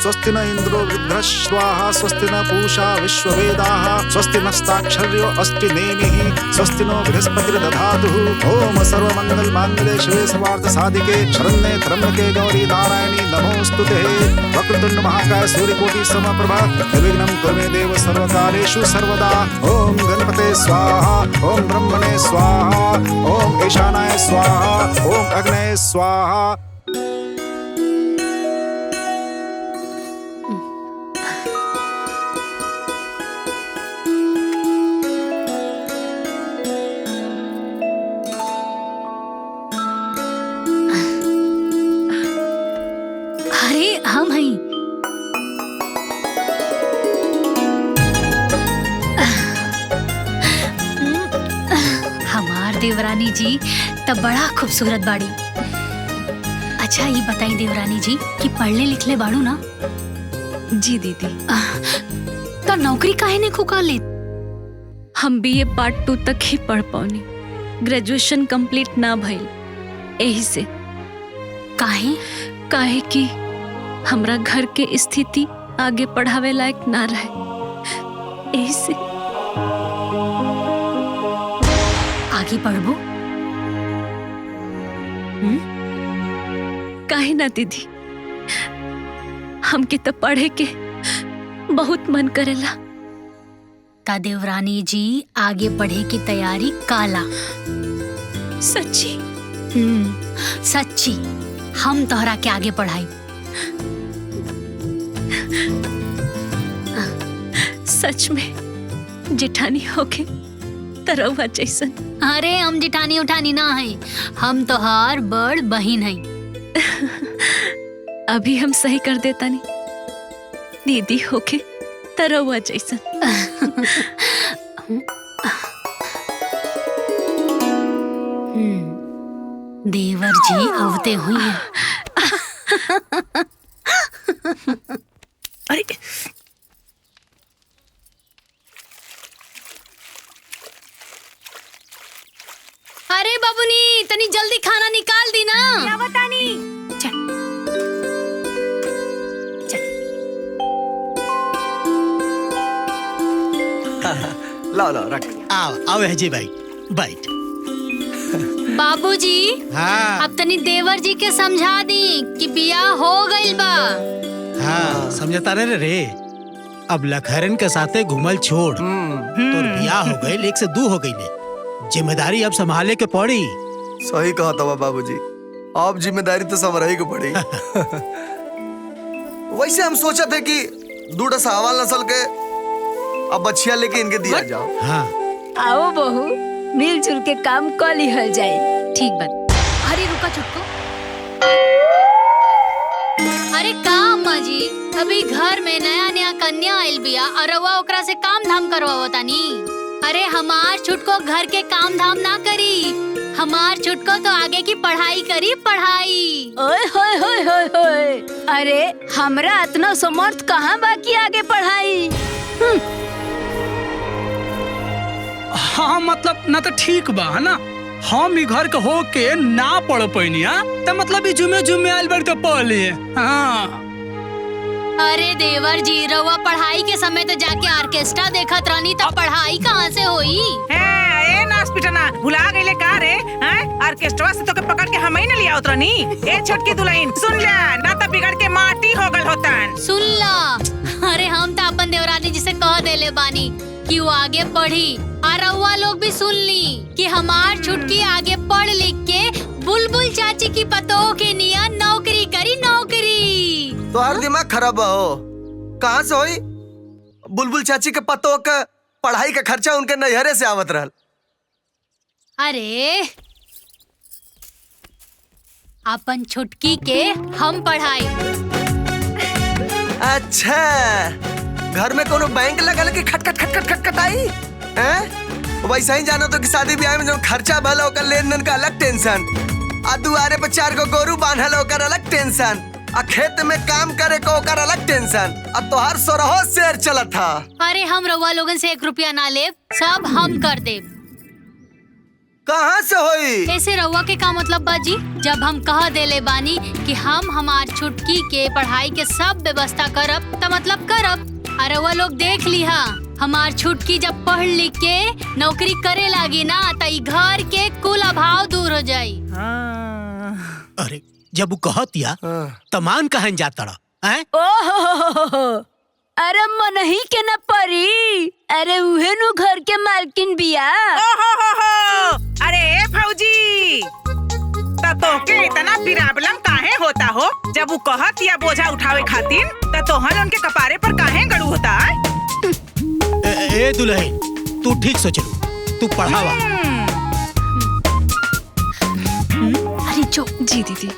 स्वस्ति न इंद्रो वृद्धश्वाहा स्वस्ति न पूषा विश्ववेदाः स्वस्ति नस्ताक्षर्यो अस्ति नेमिः स्वस्ति नो बृहस्पतिर्दधातुः। ओम सर्वमंगल मांगल्ये शिवे सर्वार्थ साधिके शरण्ये त्र्यंबके गौरी नारायणी नमोस्तुते। वक्रतुंड महाकाय सूर्यकोटि समप्रभा निर्विघ्नं कुरु मे देव सर्वकार्येषु सर्वदा। ओम गणपते स्वाहा ओम ब्रह्मणे स्वाहा ओम ईशानाय स्वाहा ओम अग्नये स्वाहा। अरे हम हैं। हमार देवरानी जी तब बड़ा खूबसूरत बाड़ी। अच्छा ये बताई देवरानी जी कि पढ़ले लिखले बाड़ू ना? जी दीदी। तो नौकरी काहे ने खुका ले? हम BA पार्ट 2 तक ही पढ़ पाऊनी, ग्रेजुएशन कंप्लीट ना भइल। यही से काहे कि हमरा घर के स्थिति आगे पढ़ावे लायक ना रहे। यही से आगे पढ़बो? काहे ना दीदी, हमके तो पढ़े के बहुत मन करेला। ता देवरानी जी आगे पढ़े की तैयारी काला। सच्ची? सच्ची। हम तोहरा के आगे पढ़ाई। सच में जेठानी होके तरवा जैसन। अरे हम जेठानी उठानी ना है, हम तोहार बड़ बहिन है। अभी हम सही कर देता नहीं, दीदी होके तरवा जैसन। देवर जी अवते हुई हैं। अरे अरे बाबूनी तनी जल्दी खाना निकाल दी ना। क्या बतानी? चल चल। लाओ लाओ रख। आओ आओ है जी भाई बैठ। बाबूजी हाँ अब तनी देवर जी के समझा दी कि बियाह हो गइल बा। हाँ समझता रहे रे। अब लखहरन के साथे घुमल छोड़, तो बियाह हो गए, 1 से 2 हो गई ले। जिम्मेदारी अब संभाले के पड़ी। सही कहा था बाबूजी, अब जिम्मेदारी तो संभाले के पड़ी। वैसे हम सोचा थे कि 2 सावाल नस्ल के अब बच्चिया लेके इनके दिया जाओ। हाँ आओ बहू, मिलजुल के काम कर लिहल जाए। ठीक बात। अरे रुका छुटको। अरे का अम्मा जी, अभी घर में नया नया कन्या आइल बिया और रउआ ओकरा से काम धाम करवाओ तानी। अरे हमार छुटको घर के काम धाम ना करी, हमार छुटको तो आगे की पढ़ाई करी, पढ़ाई। ओए होए होए होए होए, अरे हमरा इतना समर्थ कहाँ बाकी आगे पढ़ाई। हाँ मतलब ना तो ठीक बा है ना, हम ही घर के हो के ना पढ़ पैनी तो मतलब जुमे आयल बढ़ के पढ़ लिए। हाँ अरे देवर जी रउआ पढ़ाई के समय तो जाके ऑर्केस्ट्रा देखत रहनी, तब पढ़ाई कहाँ से होई? ए नाच पिटना भुला गईले का रे? ऑर्केस्ट्रा से तो के पकड़ के हम ही न लिया उतरनी। ए छोटकी दुल्हन सुन ले, ना तो बिगड़ के माटी हो गल होतन। सुन ला। अरे हम तो अपन देवरानी जी से कह देले बानी कि वो आगे पढ़ी, और रउआ लोग भी सुन ली कि हमार छुटकी आगे पढ़ लिख के बुलबुल चाची की पतोह के निया नौकरी करी, नौकरी। तो हर दिमाग खराब हो, कहाँ से होई? बुलबुल चाची के पतों का पढ़ाई का खर्चा उनके नैहरे से आवत रहल। अरे अपन छुटकी के हम पढ़ाई। अच्छा घर में कोनो बैंक लगल के खटखट खटखट खटखटाई हैं? वैसा ही जानो तो कि शादी ब्याह में जो खर्चा भला ओकर लेन देन का अलग टेंशन, आ दुआरे पर 4 गो गोरू बांधल ओकर अलग टेंशन, आ खेत में काम करे को ओकर अलग टेंशन, आ तोहार 16 शेर चलत था। अरे हम रउआ लोगन से 1 रुपया ना लेब, सब हम कर देब। कहाँ से होई? ऐसे रउआ के का मतलब बाजी? जब हम कह देले बानी कि हम हमार छुटकी के पढ़ाई के सब व्यवस्था करब त मतलब करब। अरे वो लोग देख लिहा, हमार छुटकी जब पढ़ लिख के नौकरी करे लागी ना त ई घर के कुल अभाव दूर हो जाई। अरे जब वो कहतिया तमान कहन जाता हैं? ओहो, अरे मनही के न परी, अरे उहे नु घर के मालकिन बिया। ओहो, अरे फौजी, तोहके इतना प्रॉब्लम काहे होता हो? जब वो कहत या बोझा उठावे खातिर त तोहन उनके कपारे पर काहे गड़ू होता है? ए दुल्हन, तू ठीक सोचलू, तू पढ़ावा। अरे जो जी दीदी।